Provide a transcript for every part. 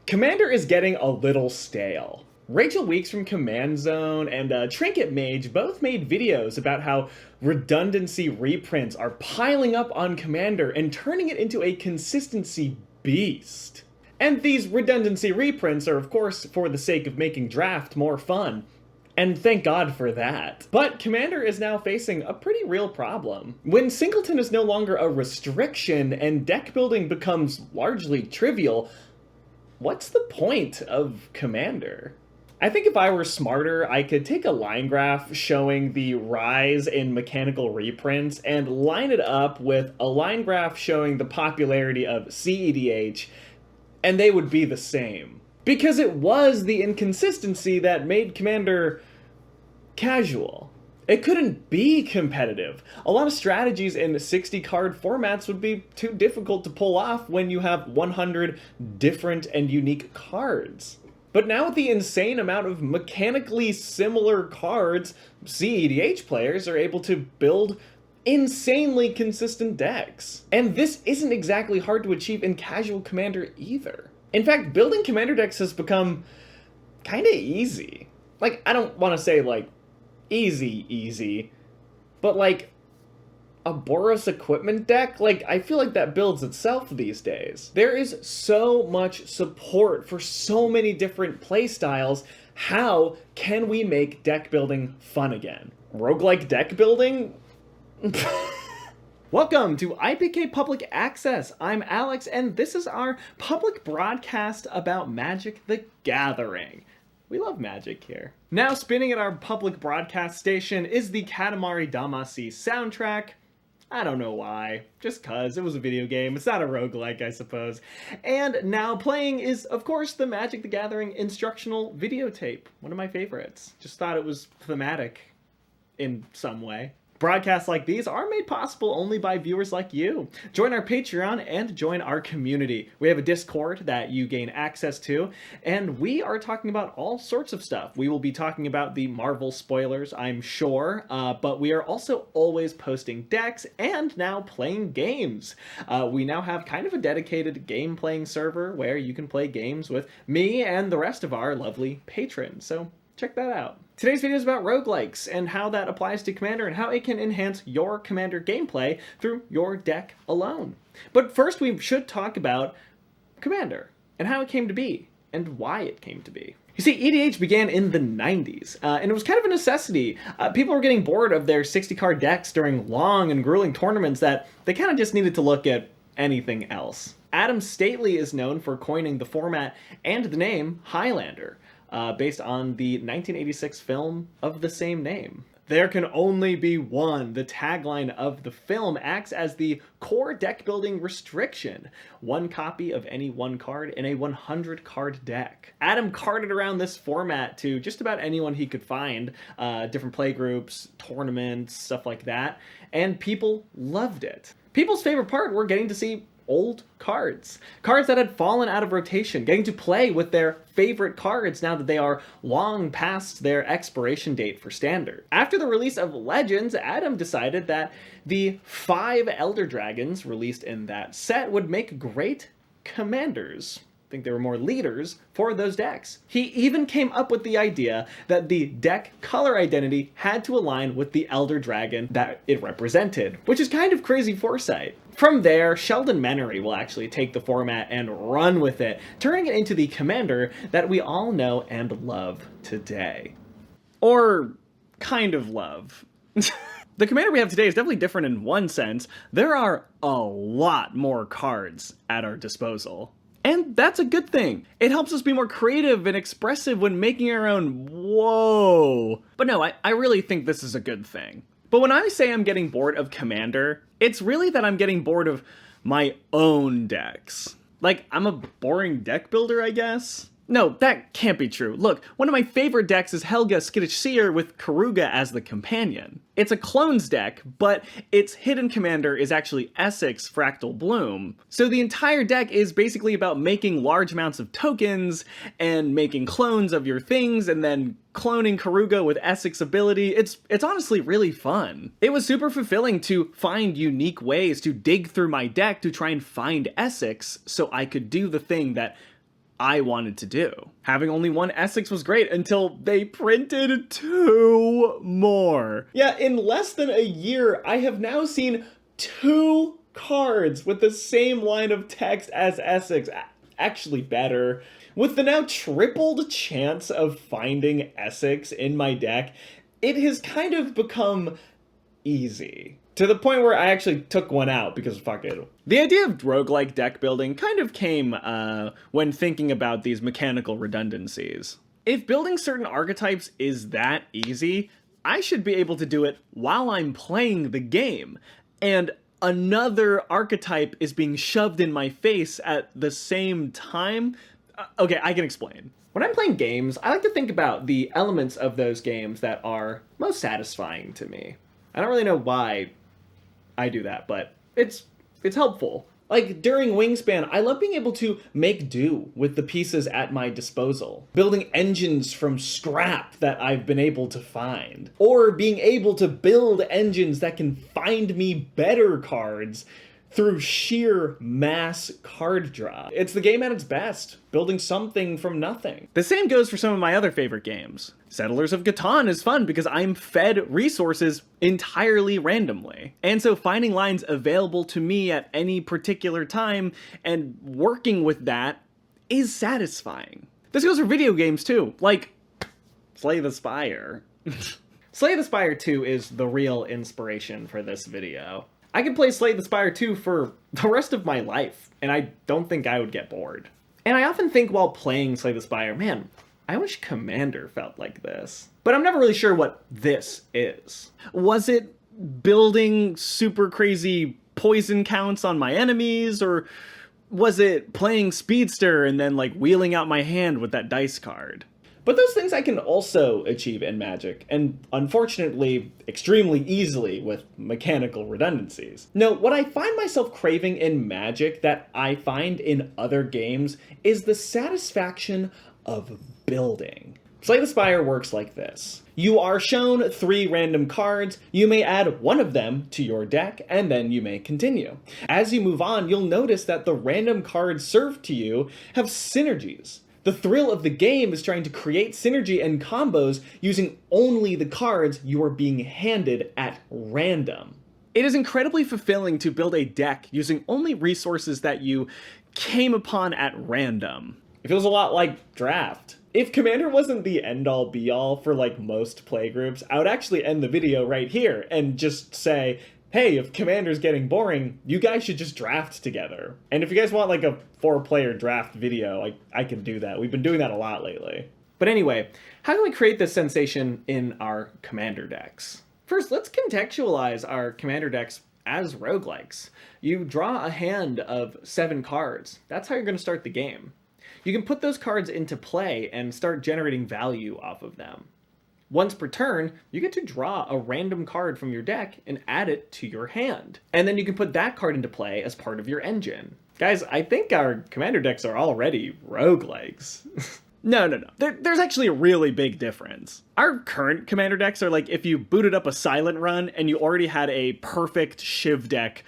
Commander is getting a little stale. Rachel Weeks from Command Zone and Trinket Mage both made videos about how redundancy reprints are piling up on Commander and turning it into a consistency beast. And these redundancy reprints are, of course, for the sake of making draft more fun. And thank God for that. But Commander is now facing a pretty real problem. When Singleton is no longer a restriction and deck building becomes largely trivial, what's the point of Commander? I think if I were smarter, I could take a line graph showing the rise in mechanical reprints and line it up with a line graph showing the popularity of CEDH, and they would be the same. Because it was the inconsistency that made Commander casual. It couldn't be competitive. A lot of strategies in 60 card formats would be too difficult to pull off when you have 100 different and unique cards. But now with the insane amount of mechanically similar cards, CEDH players are able to build insanely consistent decks. And this isn't exactly hard to achieve in casual Commander either. In fact, building Commander decks has become kinda easy. Like, I don't want to say, like, easy, but like a Boros equipment deck, like I feel like that builds itself these days. There is so much support for so many different playstyles. How can we make deck building fun again? Roguelike deck building? Welcome to IPK Public Access. I'm Alex, and this is our public broadcast about Magic the Gathering. We love Magic here. Now spinning at our public broadcast station is the Katamari Damacy soundtrack. I don't know why, just cuz it was a video game. It's not a roguelike, I suppose. And now playing is, of course, the Magic the Gathering instructional videotape. One of my favorites. Just thought it was thematic in some way. Broadcasts like these are made possible only by viewers like you. Join our Patreon and join our community. We have a Discord that you gain access to, and we are talking about all sorts of stuff. We will be talking about the Marvel spoilers, I'm sure, but we are also always posting decks and now playing games. We now have kind of a dedicated game-playing server where you can play games with me and the rest of our lovely patrons, so check that out. Today's video is about roguelikes and how that applies to Commander and how it can enhance your Commander gameplay through your deck alone. But first we should talk about Commander and how it came to be and why it came to be. You see, EDH began in the 90s, and it was kind of a necessity. People were getting bored of their 60-card decks during long and grueling tournaments that they kind of just needed to look at anything else. Adam Stately is known for coining the format and the name Highlander, based on the 1986 film of the same name. There can only be one. The tagline of the film acts as the core deck building restriction. One copy of any one card in a 100 card deck. Adam carted around this format to just about anyone he could find, different playgroups, tournaments, stuff like that, and people loved it. People's favorite part were getting to see old cards. Cards that had fallen out of rotation, getting to play with their favorite cards now that they are long past their expiration date for Standard. After the release of Legends, Adam decided that the 5 Elder Dragons released in that set would make great commanders. I think they were more leaders for those decks. He even came up with the idea that the deck color identity had to align with the Elder Dragon that it represented, which is kind of crazy foresight. From there, Sheldon Menery will actually take the format and run with it, turning it into the Commander that we all know and love today. Or kind of love. The Commander we have today is definitely different in one sense. There are a lot more cards at our disposal. And that's a good thing. It helps us be more creative and expressive when making our own whoa. But no, I really think this is a good thing. But when I say I'm getting bored of Commander, it's really that I'm getting bored of my own decks. Like, I'm a boring deck builder, I guess? No, that can't be true. Look, one of my favorite decks is Helga Skittish Seer with Karuga as the companion. It's a clones deck, but its hidden commander is actually Essex Fractal Bloom. So the entire deck is basically about making large amounts of tokens and making clones of your things and then cloning Karuga with Essex ability. It's honestly really fun. It was super fulfilling to find unique ways to dig through my deck to try and find Essex so I could do the thing that I wanted to do. Having only one Essex was great until they printed 2 more. Yeah, in less than a year, I have now seen 2 cards with the same line of text as Essex. Actually better. With the now tripled chance of finding Essex in my deck, it has kind of become easy. To the point where I actually took one out because fuck it. The idea of roguelike deck building kind of came when thinking about these mechanical redundancies. If building certain archetypes is that easy, I should be able to do it while I'm playing the game. And another archetype is being shoved in my face at the same time. Okay, I can explain. When I'm playing games, I like to think about the elements of those games that are most satisfying to me. I don't really know why I do that, but it's helpful. Like during Wingspan, I love being able to make do with the pieces at my disposal. Building engines from scrap that I've been able to find. Or being able to build engines that can find me better cards through sheer mass card draw. It's the game at its best, building something from nothing. The same goes for some of my other favorite games. Settlers of Catan is fun because I'm fed resources entirely randomly. And so finding lines available to me at any particular time and working with that is satisfying. This goes for video games too, like Slay the Spire. Slay the Spire 2 is the real inspiration for this video. I could play Slay the Spire 2 for the rest of my life, and I don't think I would get bored. And I often think while playing Slay the Spire, man, I wish Commander felt like this. But I'm never really sure what this is. Was it building super crazy poison counts on my enemies, or was it playing Speedster and then like wheeling out my hand with that dice card? But those things I can also achieve in Magic, and unfortunately, extremely easily with mechanical redundancies. No, what I find myself craving in Magic that I find in other games is the satisfaction of building. Slay the Spire works like this. You are shown 3 random cards, you may add one of them to your deck, and then you may continue. As you move on, you'll notice that the random cards served to you have synergies. The thrill of the game is trying to create synergy and combos using only the cards you are being handed at random. It is incredibly fulfilling to build a deck using only resources that you came upon at random. It feels a lot like Draft. If Commander wasn't the end-all be-all for like most playgroups, I would actually end the video right here and just say, hey, if Commander's getting boring, you guys should just draft together. And if you guys want like a 4-player draft video, I can do that. We've been doing that a lot lately. But anyway, how can we create this sensation in our Commander decks? First, let's contextualize our Commander decks as roguelikes. You draw a hand of 7 cards. That's how you're going to start the game. You can put those cards into play and start generating value off of them. Once per turn, you get to draw a random card from your deck and add it to your hand. And then you can put that card into play as part of your engine. Guys, I think our Commander decks are already roguelikes. No. There's actually a really big difference. Our current Commander decks are like if you booted up a Silent Run and you already had a perfect Shiv deck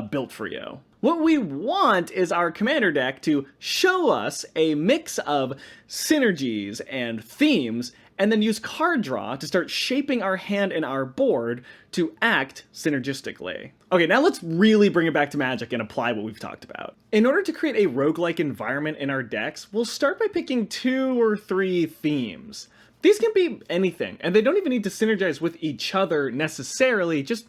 built for you. What we want is our Commander deck to show us a mix of synergies and themes, and then use card draw to start shaping our hand and our board to act synergistically. Okay, now let's really bring it back to Magic and apply what we've talked about. In order to create a roguelike environment in our decks, we'll start by picking 2 or 3 themes. These can be anything, and they don't even need to synergize with each other necessarily, just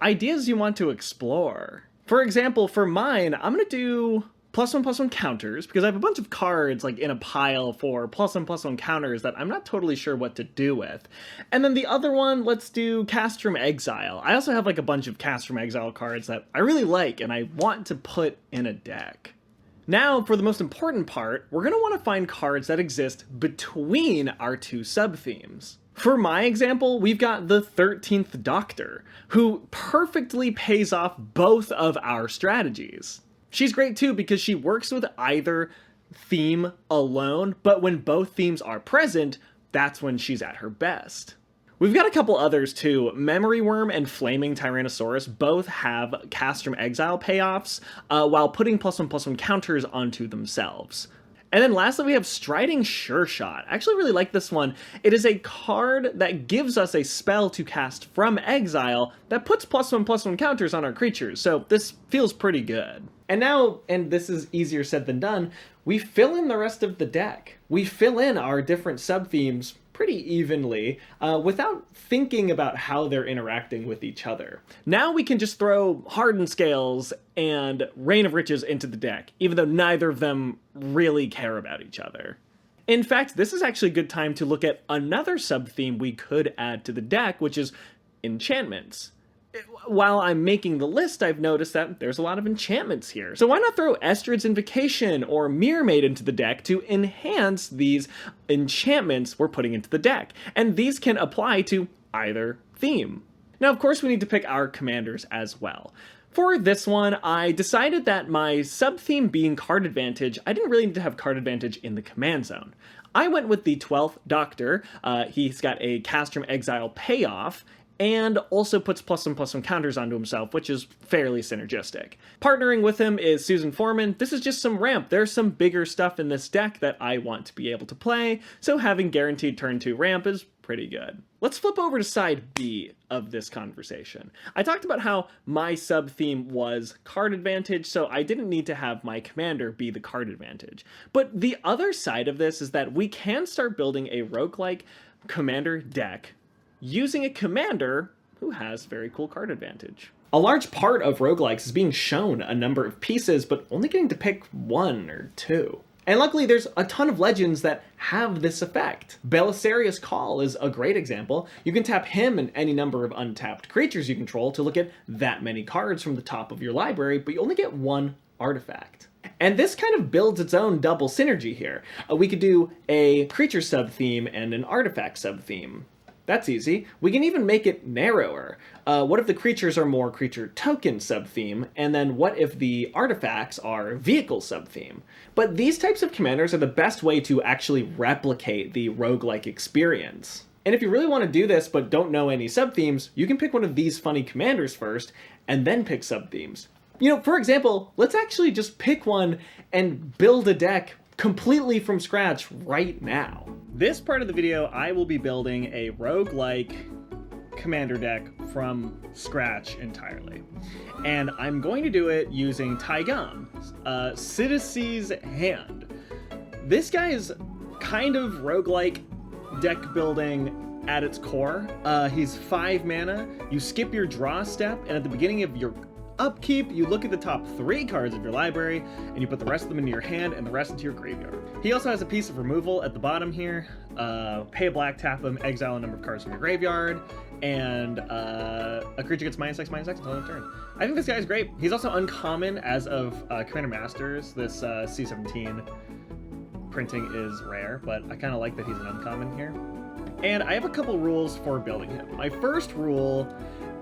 ideas you want to explore. For example, for mine, I'm gonna do +1/+1 counters, because I have a bunch of cards like in a pile for +1/+1 counters that I'm not totally sure what to do with. And then the other one, let's do Cast from Exile. I also have like a bunch of Cast from Exile cards that I really like and I want to put in a deck. Now, for the most important part, we're going to want to find cards that exist between our 2 sub-themes. For my example, we've got the 13th Doctor, who perfectly pays off both of our strategies. She's great too because she works with either theme alone, but when both themes are present, that's when she's at her best. We've got a couple others too. Memory Worm and Flaming Tyrannosaurus both have Cast from Exile payoffs while putting +1/+1 counters onto themselves. And then lastly, we have Striding Sure Shot. I actually really like this one. It is a card that gives us a spell to cast from exile that puts +1/+1 counters on our creatures, so this feels pretty good. And now, and this is easier said than done, we fill in the rest of the deck. We fill in our different sub-themes pretty evenly without thinking about how they're interacting with each other. Now we can just throw Hardened Scales and Reign of Riches into the deck, even though neither of them really care about each other. In fact, this is actually a good time to look at another sub-theme we could add to the deck, which is enchantments. While I'm making the list, I've noticed that there's a lot of enchantments here. So why not throw Estrid's Invocation or Mirror Maid into the deck to enhance these enchantments we're putting into the deck? And these can apply to either theme. Now, of course, we need to pick our commanders as well. For this one, I decided that my sub-theme being card advantage, I didn't really need to have card advantage in the command zone. I went with the 12th Doctor. He's got a Cast from Exile payoff, and also puts +1/+1 counters onto himself, which is fairly synergistic. Partnering with him is Susan Foreman. This is just some ramp. There's some bigger stuff in this deck that I want to be able to play, so having guaranteed turn 2 ramp is pretty good. Let's flip over to side B of this conversation. I talked about how my sub-theme was card advantage, so I didn't need to have my commander be the card advantage. But the other side of this is that we can start building a roguelike commander deck using a commander who has very cool card advantage. A large part of roguelikes is being shown a number of pieces, but only getting to pick 1 or 2. And luckily, there's a ton of legends that have this effect. Belisarius Call is a great example. You can tap him and any number of untapped creatures you control to look at that many cards from the top of your library, but you only get 1 artifact. And this kind of builds its own double synergy here. We could do a creature sub-theme and an artifact sub-theme. That's easy. We can even make it narrower. What if the creatures are more creature token sub-theme, and then what if the artifacts are vehicle sub-theme? But these types of commanders are the best way to actually replicate the roguelike experience. And if you really want to do this but don't know any sub-themes, you can pick one of these funny commanders first, and then pick sub-themes. You know, for example, let's actually just pick one and build a deck completely from scratch right now. This part of the video, I will be building a roguelike commander deck from scratch entirely. And I'm going to do it using Taigam, Sidisi's Hand. This guy is kind of roguelike deck building at its core. He's 5 mana, you skip your draw step, and at the beginning of your upkeep, you look at the top 3 cards of your library, and you put the rest of them into your hand and the rest into your graveyard. He also has a piece of removal at the bottom here. Pay a black, tap him, exile a number of cards from your graveyard, and a creature gets -6/-6 until end of turn. I think this guy's great. He's also uncommon as of Commander Masters. This C17 printing is rare, but I kind of like that he's an uncommon here. And I have a couple rules for building him. My first rule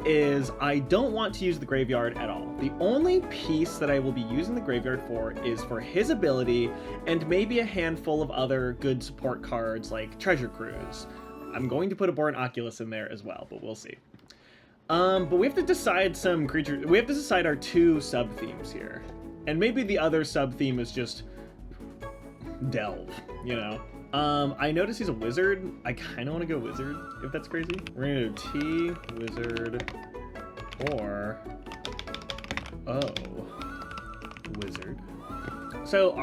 is I don't want to use the graveyard at all. The only piece that I will be using the graveyard for is for his ability and maybe a handful of other good support cards like Treasure Cruise. I'm going to put a Born Oculus in there as well, but we'll see. But we have to decide some creatures. We have to decide our 2 sub-themes here. And maybe the other sub-theme is just delve, you know? I notice he's a wizard. I kind of want to go wizard, if that's crazy. We're going to do T, wizard, or wizard. So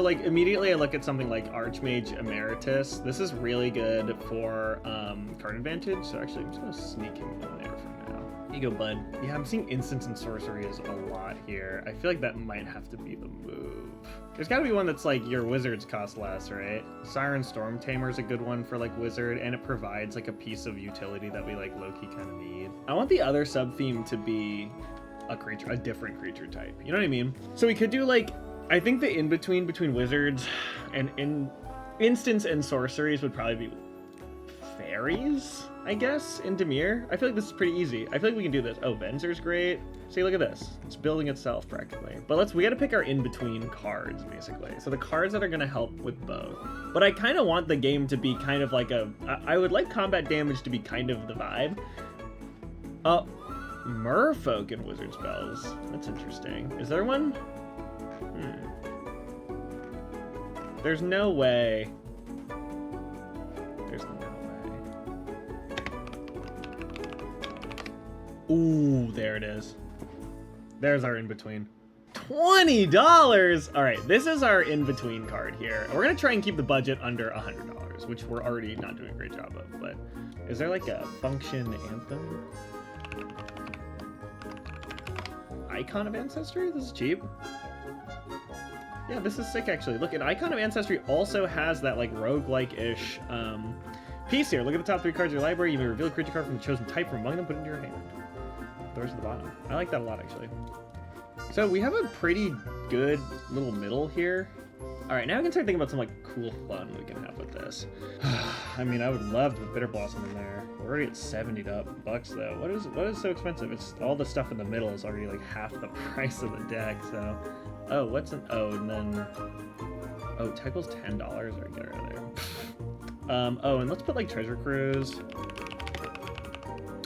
like immediately I look at something like Archmage Emeritus. This is really good for card advantage. So actually I'm just going to sneak him in there for now. Here you go, bud. Yeah, I'm seeing instants and sorceries a lot here. I feel like that might have to be the move. There's got to be one that's like your wizards cost less, right? Siren Storm Tamer is a good one for like wizard, and it provides like a piece of utility that we like low-key kind of need. I want the other sub-theme to be a different creature type. You know what I mean? So we could do like, I think the in-between between wizards and instants and sorceries would probably be fairies, I guess, in Dimir. I feel like this is pretty easy. I feel like we can do this. Oh, Venzer's great. See, look at this. It's building itself practically. But we gotta pick our in-between cards, basically. So the cards that are gonna help with both. But I kind of want the game to be kind of like I would like combat damage to be kind of the vibe. Merfolk and wizard spells. That's interesting. Is there one? There's no way. There's no way. Ooh, there it is. There's our in-between. $20! All right, this is our in-between card here. We're gonna try and keep the budget under $100, which we're already not doing a great job of, but is there like a function anthem? Icon of Ancestry? This is cheap. Yeah, this is sick actually. Look, an Icon of Ancestry also has that like roguelike-ish piece here. Look at the top 3 cards of your library. You may reveal a creature card from the chosen type from among them, put it into your hand. The rest at the bottom. I like that a lot actually. So we have a pretty good little middle here. All right, now we can start thinking about some like cool fun we can have with this. I mean, I would love to put Bitter Blossom in there. We're already at $70 though. What is so expensive? It's all the stuff in the middle is already like half the price of the deck. So, oh, what's an and then Tycho's $10. All right, get rid of there. Oh, and let's put like Treasure Cruise.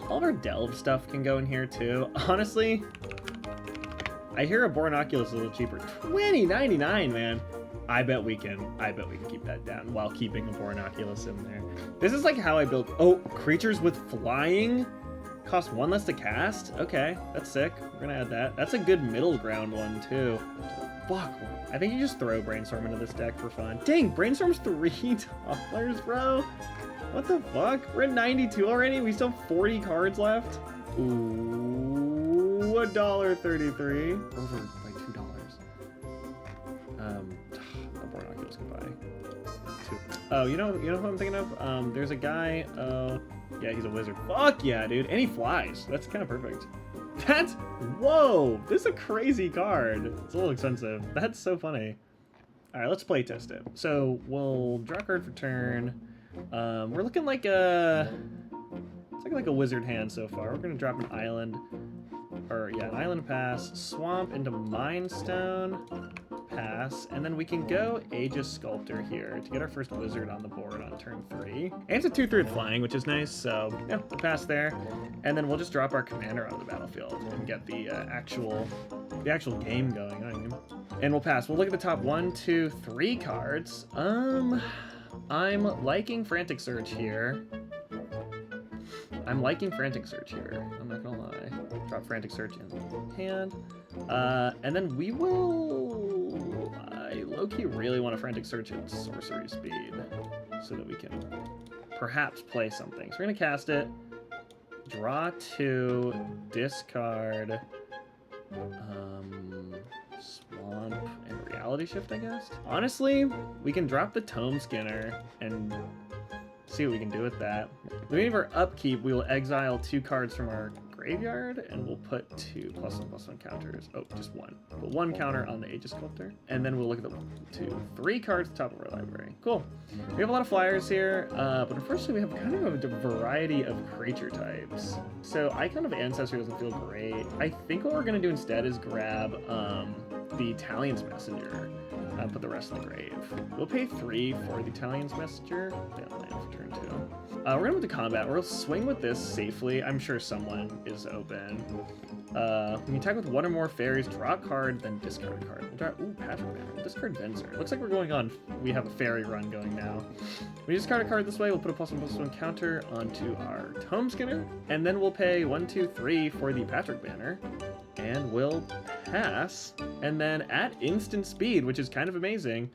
All of our Delve stuff can go in here too. Honestly, I hear a Bornoculus is a little cheaper. $20.99, man. I bet we can keep that down while keeping a Bornoculus in there. This is like how I build. Oh, creatures with flying cost 1 less to cast. Okay, that's sick. We're gonna add that. That's a good middle ground one too. Fuck. I think you just throw Brainstorm into this deck for fun. Dang, Brainstorm's $3, bro. What the fuck? We're at 92 already. We still have 40 cards left. Ooh, $1.33. Over by $2. The Bornoculus can buy 2. Oh, you know who I'm thinking of? There's a guy. Oh, yeah, he's a wizard. Fuck yeah, dude. And he flies. That's kind of perfect. Whoa, this is a crazy card. It's a little expensive. That's so funny. All right, let's play test it. So we'll draw a card for turn. We're looking like it's looking like a wizard hand so far. We're gonna drop an island, an island pass, swamp into Mind Stone, pass, and then we can go Aegis Sculptor here to get our first wizard on the board on turn 3. And it's a 2/3 flying, which is nice, so yeah, we'll pass there. And then we'll just drop our commander on the battlefield and get the actual game going. I mean. And we'll pass. We'll look at the top 1, 2, 3 cards. I'm liking Frantic Search here. I'm not gonna lie. Drop Frantic Search in the hand. And then we will... I low-key really want a Frantic Search at Sorcery Speed so that we can perhaps play something. So we're gonna cast it. Draw 2, discard... Swamp and Reality Shift, I guess. Honestly, we can drop the Tome Skinner and see what we can do with that. At the beginning of our upkeep, we will exile 2 cards from our graveyard, and we'll put 2 +1/+1 counters. Oh, just 1. Put 1 counter on the Aegis Sculptor, and then we'll look at the 1, 2, 3 cards at the top of our library. Cool. We have a lot of flyers here, but unfortunately we have kind of a variety of creature types. So Icon of Ancestry doesn't feel great. I think what we're going to do instead is grab the Italian's Messenger. Put the rest in the grave. We'll pay 3 for the Italian's Messenger. Yeah, land for turn 2. We're gonna move to combat. We'll swing with this safely. I'm sure someone is open. When you attack with 1 or more fairies, draw a card, then discard a card. We'll draw, Patrick Banner. We'll discard Venser. Looks like we're going on. We have a fairy run going now. We discard a card this way. We'll put a +1/+1 counter onto our Tome Skinner, and then we'll pay 1, 2, 3 for the Patrick Banner, and we'll pass. And then at instant speed, which is kind of amazing,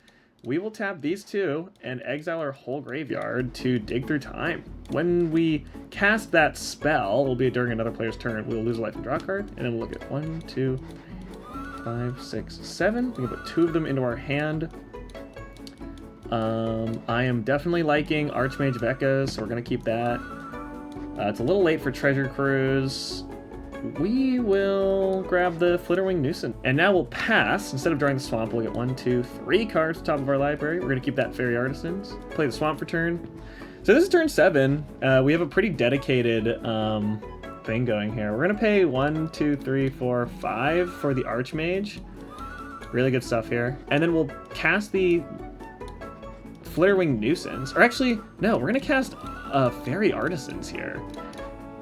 we will tap these 2 and exile our whole graveyard to dig through time. When we cast that spell, will be during another player's turn, we'll lose a life and draw a card, and then we'll look at 1, 2, 5, 6, 7. We can put 2 of them into our hand. I am definitely liking Archmage of Echoes, so we're going to keep that. It's a little late for Treasure Cruise. We will grab the Flitterwing Nuisance. And now we'll pass. Instead of drawing the Swamp, we'll get 1, 2, 3 cards at the top of our library. We're going to keep that Fairy Artisans. Play the Swamp for turn. So this is turn 7. We have a pretty dedicated thing going here. We're going to pay 1, 2, 3, 4, 5 for the Archmage. Really good stuff here. And then we'll cast the Flitterwing Nuisance. Or actually, no, we're going to cast Fairy Artisans here.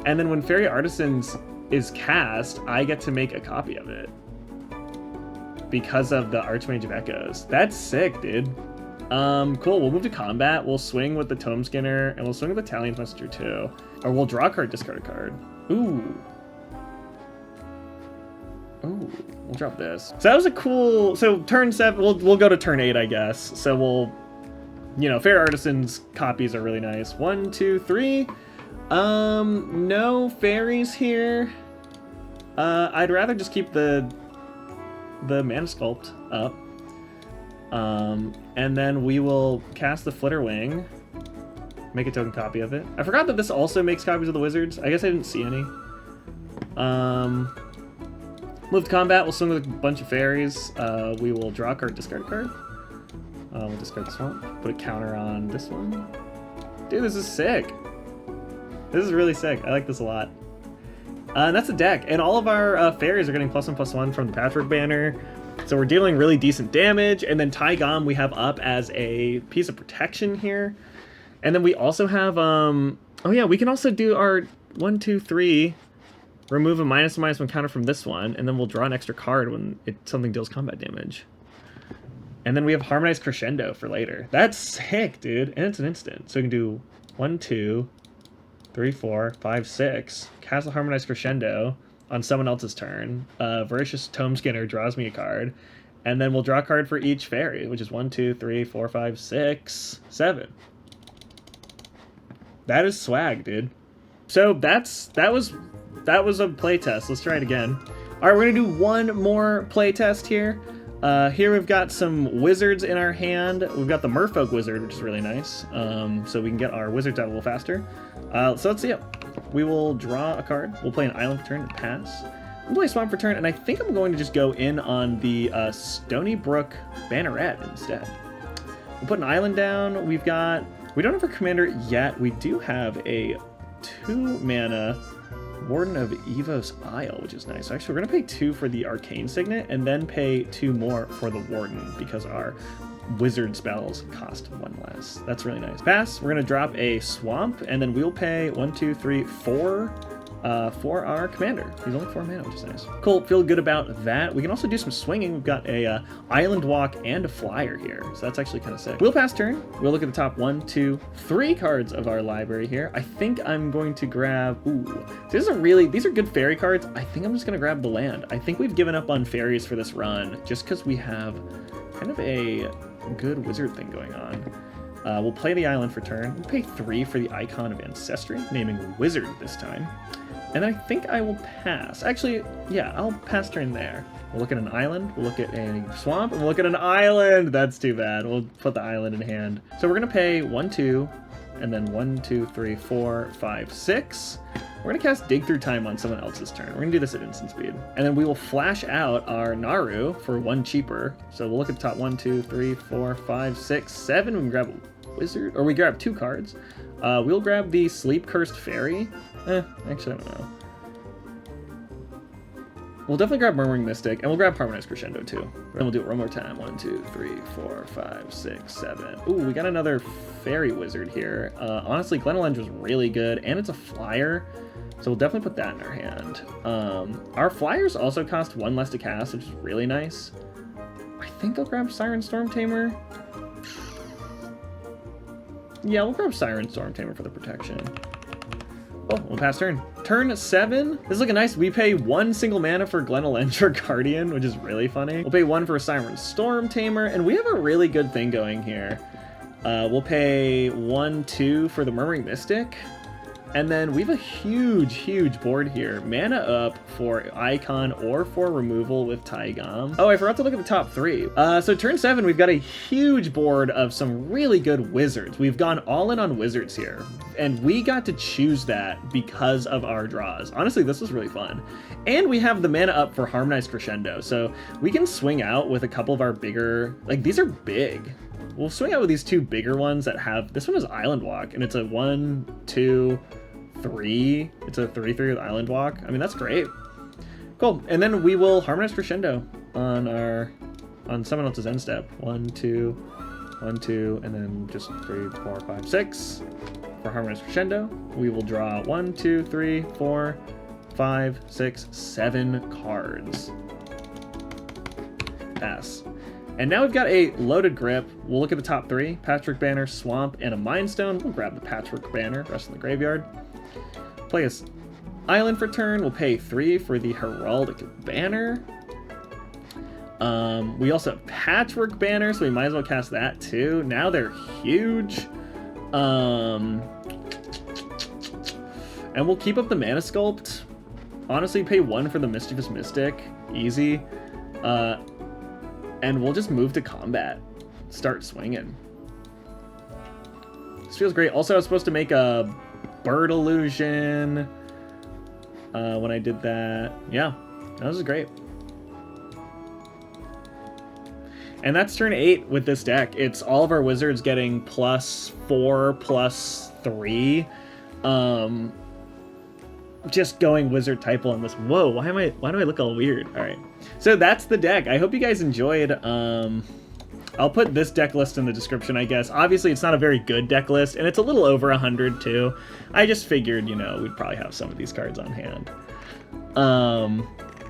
And then when Fairy Artisans is cast, I get to make a copy of it because of the Archmage of Echoes. That's sick, dude. Cool. We'll move to combat. We'll swing with the Tome Skinner, and we'll swing with the Talion's Messenger too. Or we'll draw a card, discard a card. Ooh. Ooh, we'll drop this. So that was a cool... So turn 7, we'll go to turn 8, I guess. So we'll... You know, Fair Artisan's copies are really nice. 1, 2, 3. No fairies here. I'd rather just keep the Mana Sculpt up. And then we will cast the Flitterwing. Make a token copy of it. I forgot that this also makes copies of the wizards. I guess I didn't see any. Move to combat. We'll swing with a bunch of fairies. We will draw a card, discard a card. We'll discard the swamp. Put a counter on this one. Dude, this is sick. This is really sick. I like this a lot. And that's the deck. And all of our fairies are getting +1/+1 from the Patchwork banner. So we're dealing really decent damage. And then Taigam we have up as a piece of protection here. And then we also have, oh yeah, we can also do our 1, 2, 3, remove a -1/-1 counter from this one, and then we'll draw an extra card when something deals combat damage. And then we have Harmonized Crescendo for later. That's sick, dude. And it's an instant. So we can do 1, 2, 3, 4, 5, 6. Cast a Harmonized Crescendo on someone else's turn. Voracious Tome Skinner draws me a card. And then we'll draw a card for each fairy, which is 1, 2, 3, 4, 5, 6, 7. That is swag, dude. So that was a playtest. Let's try it again. All right, we're gonna do one more playtest here. Here we've got some wizards in our hand. We've got the Merfolk Wizard, which is really nice. So we can get our wizards out a little faster. So let's see it. We will draw a card. We'll play an island for turn and pass. We'll play a swamp for turn, and I think I'm going to just go in on the Stony Brook Banneret instead. We'll put an island down. We don't have a commander yet. We do have a 2-mana Warden of Evos Isle, which is nice. Actually, we're going to pay 2 for the Arcane Signet and then pay 2 more for the Warden because our wizard spells cost 1 less. That's really nice. Pass, we're going to drop a Swamp, and then we'll pay 1, 2, 3, 4 for our commander. He's only 4 mana, which is nice. Cool, feel good about that. We can also do some swinging. We've got a Island Walk and a Flyer here, so that's actually kind of sick. We'll pass turn. We'll look at the top 1, 2, 3 cards of our library here. I think I'm going to grab, these are good fairy cards. I think I'm just going to grab the land. I think we've given up on fairies for this run just because we have kind of a good wizard thing going on. We'll play the island for turn. We'll pay 3 for the Icon of Ancestry, naming Wizard this time. And I think I will pass. Actually, yeah, I'll pass turn there. We'll look at an island, we'll look at a swamp, and we'll look at an island! That's too bad. We'll put the island in hand. So we're gonna pay 1, 2, and then 1, 2, 3, 4, 5, 6. We're gonna cast Dig Through Time on someone else's turn. We're gonna do this at instant speed. And then we will flash out our Naru for 1 cheaper. So we'll look at the top 1, 2, 3, 4, 5, 6, 7. We can grab a wizard, or we grab 2 cards. We'll grab the Sleep Cursed Fairy. Actually, I don't know. We'll definitely grab Murmuring Mystic, and we'll grab Harmonized Crescendo too. Then we'll do it one more time. 1, 2, 3, 4, 5, 6, 7. Ooh, we got another Fairy Wizard here. Honestly, Glenelenge was really good, and it's a flyer, so we'll definitely put that in our hand. Our flyers also cost 1 less to cast, which is really nice. I think I'll grab Siren Storm Tamer. Yeah, we'll grab Siren Storm Tamer for the protection. Oh, we'll pass turn. Turn 7. This is looking nice. We pay 1 single mana for Glenelenge or Guardian, which is really funny. We'll pay 1 for a Siren Storm Tamer, and we have a really good thing going here. We'll pay 1, 2 for the Murmuring Mystic. And then we have a huge, huge board here. Mana up for Icon or for removal with Taigam. Oh, I forgot to look at the top 3. So turn 7, we've got a huge board of some really good wizards. We've gone all in on wizards here. And we got to choose that because of our draws. Honestly, this was really fun. And we have the mana up for Harmonized Crescendo. So we can swing out with a couple of our bigger, like these are big. We'll swing out with these 2 bigger ones that have, this one is Island Walk, and it's a 1, 2, 3. It's a 3/3 with Island Walk. I mean, that's great. Cool. And then we will Harmonize Crescendo on someone else's end step. 1, 2, 1, 2, and then just 3, 4, 5, 6 for Harmonize Crescendo. We will draw 1, 2, 3, 4, 5, 6, 7 cards. Pass. And now we've got a loaded grip. We'll look at the top 3. Patchwork Banner, Swamp, and a Mind Stone. We'll grab the Patchwork Banner, rest in the graveyard. Play us Island for turn. We'll pay 3 for the Heraldic Banner. We also have Patchwork Banner, so we might as well cast that too. Now they're huge. And we'll keep up the Mana Sculpt. Honestly, pay 1 for the Mischievous Mystic. Easy. And we'll just move to combat. Start swinging. This feels great. Also, I was supposed to make a Bird Illusion when I did that. Yeah, that was great. And that's turn 8 with this deck. It's all of our wizards getting +4, +3. Just going wizard type on this. Whoa, why do I look all weird? All right, so that's the deck. I hope you guys enjoyed. I'll put this deck list in the description, I guess. Obviously, it's not a very good deck list, and it's a little over 100 too. I just figured, you know, we'd probably have some of these cards on hand.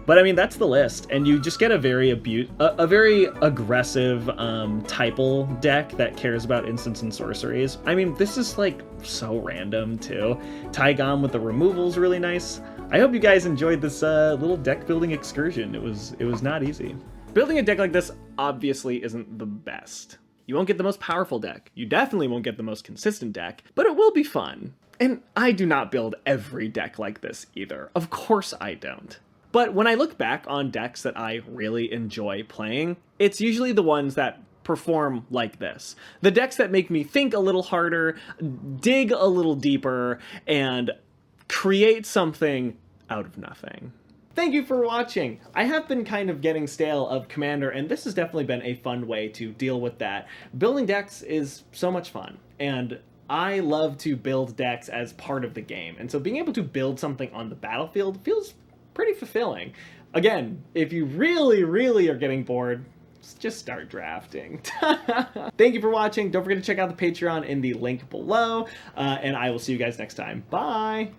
But I mean, that's the list, and you just get a very aggressive typal deck that cares about instants and sorceries. I mean, this is like so random too. Tygon with the removal is really nice. I hope you guys enjoyed this little deck building excursion. It was not easy. Building a deck like this obviously isn't the best. You won't get the most powerful deck. You definitely won't get the most consistent deck, but it will be fun. And I do not build every deck like this either. Of course I don't. But when I look back on decks that I really enjoy playing, it's usually the ones that perform like this. The decks that make me think a little harder, dig a little deeper, and create something out of nothing. Thank you for watching. I have been kind of getting stale of Commander, and this has definitely been a fun way to deal with that. Building decks is so much fun, and I love to build decks as part of the game. And so being able to build something on the battlefield feels pretty fulfilling. Again, if you really are getting bored, just start drafting. Thank you for watching. Don't forget to check out the Patreon in the link below, and I will see you guys next time. Bye!